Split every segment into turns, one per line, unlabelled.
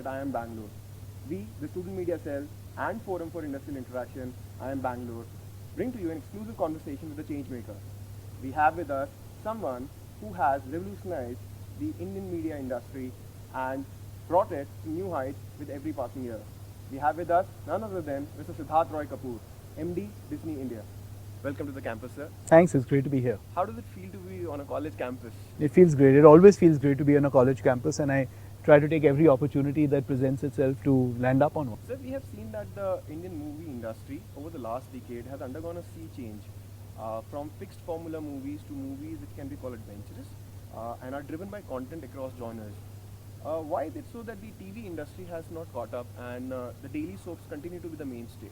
at IIM Bangalore. We, the Student Media Cell and Forum for Industrial Interaction, IIM Bangalore, bring to you an exclusive conversation with a changemaker. We have with us someone who has revolutionized the Indian media industry and brought it to new heights with every passing year. We have with us none other than Mr. Siddharth Kapur, MD, Disney India. Welcome to the campus, sir.
Thanks, it's great to be here.
How does it feel to be on a college campus?
It feels great. It always feels great to be on a college campus, and I try to take every opportunity that presents itself to land up on one.
Sir, we have seen that the Indian movie industry over the last decade has undergone a sea change from fixed formula movies to movies which can be called adventurous and are driven by content across genres. Why is it so that the TV industry has not caught up and the daily soaps continue to be the mainstay?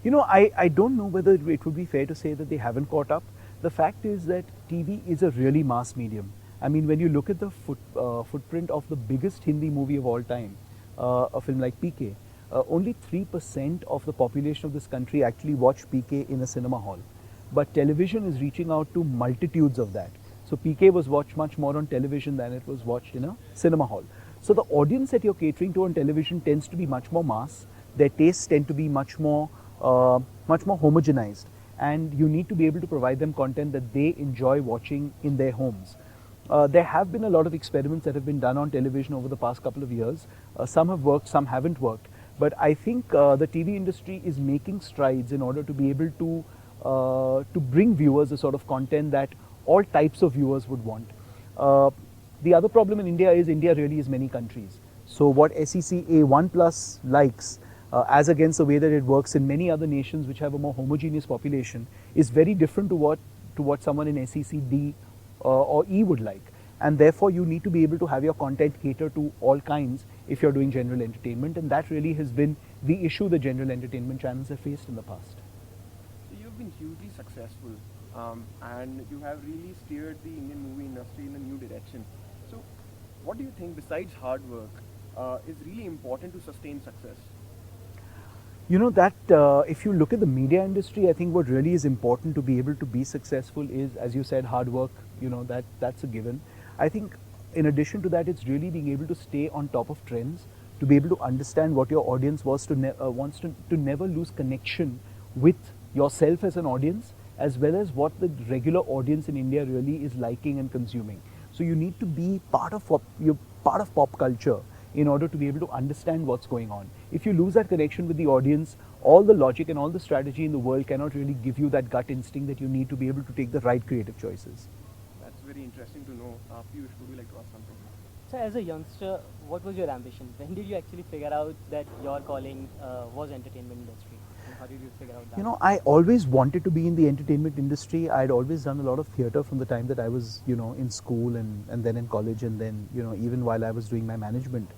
You know, I don't know whether it would be fair to say that they haven't caught up. The fact is that TV is a really mass medium. I mean, when you look at the footprint of the biggest Hindi movie of all time, a film like PK, only 3% of the population of this country actually watch PK in a cinema hall. But television is reaching out to multitudes of that. So PK was watched much more on television than it was watched in a cinema hall. So the audience that you're catering to on television tends to be much more mass. Their tastes tend to be much more homogenized, and you need to be able to provide them content that they enjoy watching in their homes. There have been a lot of experiments that have been done on television over the past couple of years. Some have worked, some haven't worked. But I think the TV industry is making strides in order to be able to bring viewers a sort of content that all types of viewers would want. The other problem in India is India really is many countries. So what SEC A1+ likes, as against the way that it works in many other nations which have a more homogeneous population, is very different to what someone in SEC D or E would like. And therefore you need to be able to have your content cater to all kinds if you're doing general entertainment, and that really has been the issue the general entertainment channels have faced in the past.
You've been hugely successful and you have really steered the Indian movie industry in a new direction. So what do you think, besides hard work, is really important to sustain success?
You know that if you look at the media industry, I think what really is important to be able to be successful is, as you said, hard work. You know, that's a given. I think in addition to that, it's really being able to stay on top of trends, to be able to understand what your audience wants to never lose connection with yourself as an audience, as well as what the regular audience in India really is liking and consuming. So you need to be part of pop culture in order to be able to understand what's going on. If you lose that connection with the audience, all the logic and all the strategy in the world cannot really give you that gut instinct that you need to be able to take the right creative choices.
That's very interesting to know. Piyush, would you like to ask something?
So as a youngster, what was your ambition? When did you actually figure out that your calling was entertainment industry? And how did you figure out that?
You know, I always wanted to be in the entertainment industry. I'd always done a lot of theatre from the time that I was, in school and then in college, and then, even while I was doing my management.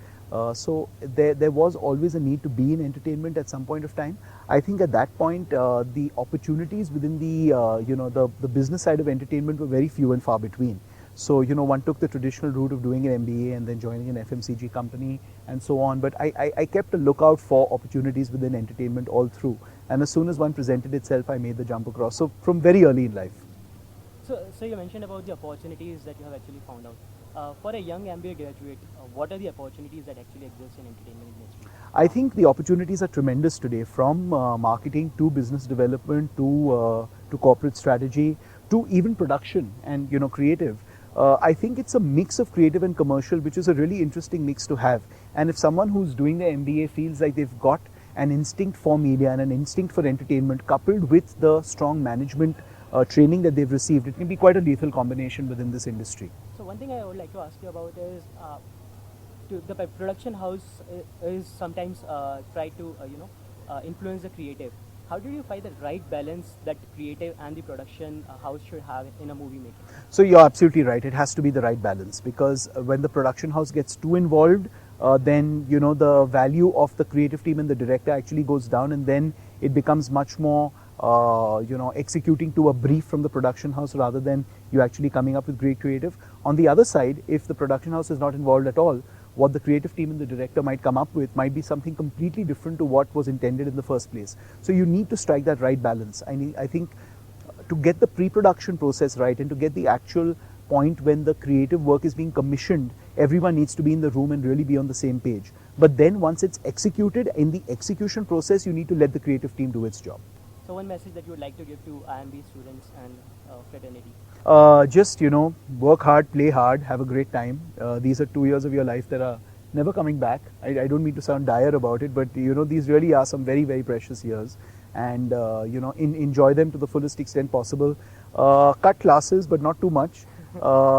So there was always a need to be in entertainment at some point of time. I think at that point, the opportunities within the business side of entertainment were very few and far between. So, one took the traditional route of doing an MBA and then joining an FMCG company and so on. But I kept a lookout for opportunities within entertainment all through. And as soon as one presented itself, I made the jump across. So from very early in life.
So you mentioned about the opportunities that you have actually found out. For a young MBA graduate, what are the opportunities that actually exist in entertainment industry?
I think the opportunities are tremendous today, from marketing to business development to corporate strategy to even production and creative. I think it's a mix of creative and commercial, which is a really interesting mix to have. And if someone who's doing the MBA feels like they've got an instinct for media and an instinct for entertainment, coupled with the strong management training that they've received, it can be quite a lethal combination within this industry.
So one thing I would like to ask you about is, the production house is sometimes try to influence the creative. How do you find the right balance that creative and the production house should have in a movie making?
So you're absolutely right. It has to be the right balance, because when the production house gets too involved, then the value of the creative team and the director actually goes down, and then it becomes much more executing to a brief from the production house rather than you actually coming up with great creative. On the other side, if the production house is not involved at all, what the creative team and the director might come up with might be something completely different to what was intended in the first place. So you need to strike that right balance. I think to get the pre-production process right and to get the actual point when the creative work is being commissioned, everyone needs to be in the room and really be on the same page. But then once it's executed, in the execution process, you need to let the creative team do its job.
So one message that you would like to give to IMB students and fraternity.
Just work hard, play hard, have a great time. These are 2 years of your life that are never coming back. I don't mean to sound dire about it, but these really are some very, very precious years, and enjoy them to the fullest extent possible. Cut classes, but not too much.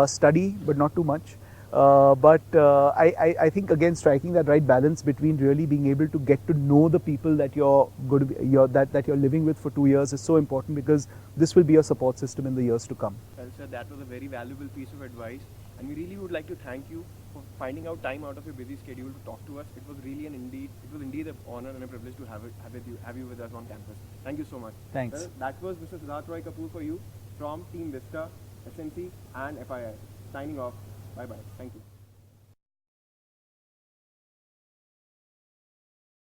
Study, but not too much. I think again striking that right balance between really being able to get to know the people that that you're living with for 2 years is so important, because this will be your support system in the years to come.
Well, sir, that was a very valuable piece of advice, and we really would like to thank you for finding out time out of your busy schedule to talk to us. It was indeed an honor and a privilege to have you with us on campus. Thank you so much.
Thanks.
Well, that was Mr. Siddharth Kapur for you from Team Vista, SNC, and FII. Signing off. Bye bye. Thank you.